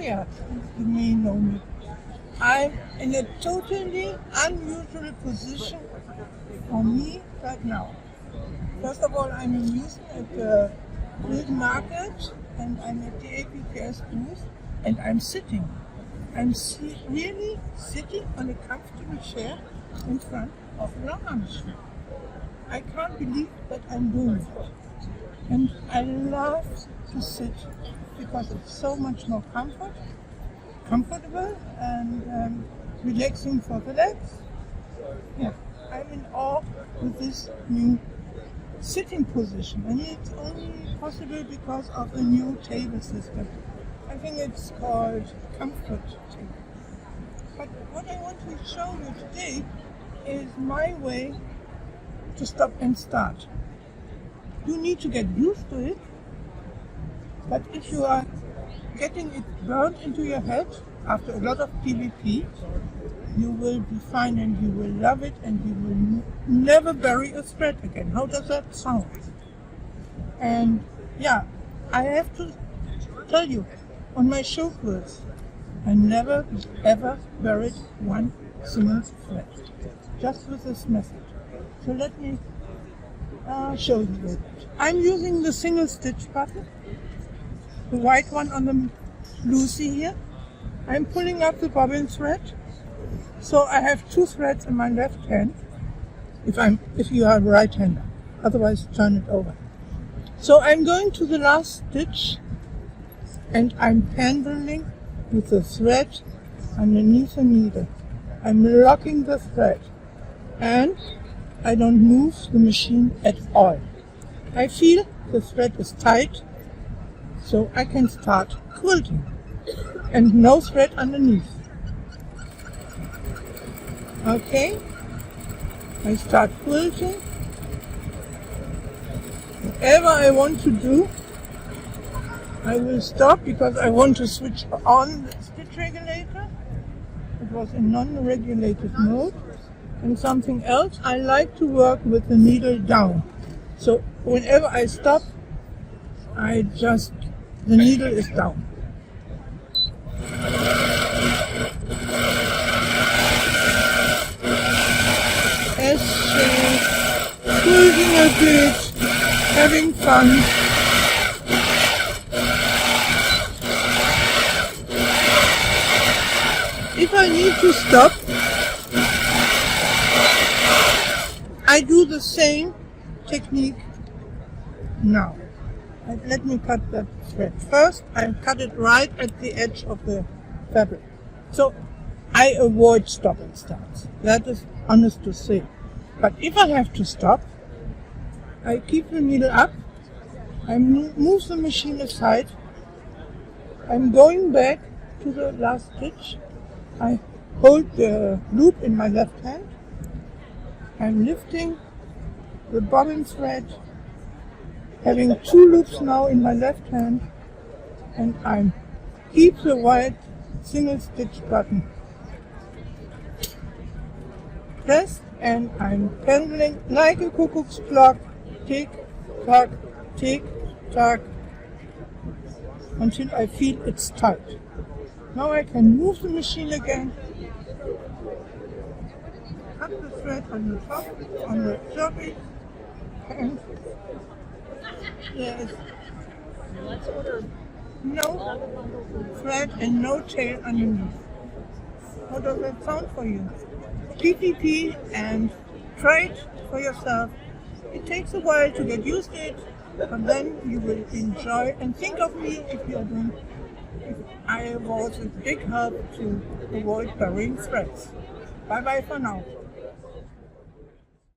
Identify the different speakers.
Speaker 1: Claudia, you may know me. I'm in a totally unusual position for me right now. First of all, I'm in Houston at the Quilt Market, and I'm at the APQS booth, and I'm sitting. I'm really sitting on a comfortable chair in front of a longarm machine. I can't believe that I'm doing it. And I love to sit because it's so much more comfortable and relaxing for the legs. Yeah, I'm in awe with this new sitting position, and it's only possible because of the new table system. I think it's called comfort table. But what I want to show you today is my way to stop and start. You need to get used to it, but if you are getting it burned into your head after a lot of PvP, you will be fine and you will love it and you will never bury a thread again. How does that sound? And yeah, I have to tell you, on my show quilts, I never ever buried one single thread, just with this method. So let me show you it. I'm using the single stitch button, the white one on the Lucy here. I'm pulling up the bobbin thread, so I have two threads in my left hand, if you are a right hander, otherwise turn it over. So I'm going to the last stitch and I'm pendling with the thread underneath the needle. I'm locking the thread and I don't move the machine at all. I feel the thread is tight, so I can start quilting and no thread underneath. Okay, I start quilting. Whatever I want to do, I will stop because I want to switch on the stitch regulator. It was in non-regulated mode. And something else, I like to work with the needle down. So whenever I stop, the needle is down. Quilting a bit, having fun. If I need to stop, I do the same technique now. Let me cut that thread. First, I cut it right at the edge of the fabric. So I avoid stop and starts. That is honest to say. But if I have to stop, I keep the needle up, I move the machine aside, I'm going back to the last stitch, I hold the loop in my left hand, I'm lifting the bobbin thread, having two loops now in my left hand, and I keep the white single stitch button pressed, and I'm pendling like a cuckoo's clock, tick, tock, until I feel it's tight. Now I can move the machine again, cut the thread on the top, on the surface, and there is no thread and no tail underneath. How does that sound for you? PvP and try it for yourself. It takes a while to get used to it, but then you will enjoy. And think of me if you are doing. If I was a big help to avoid burying threads. Bye bye for now.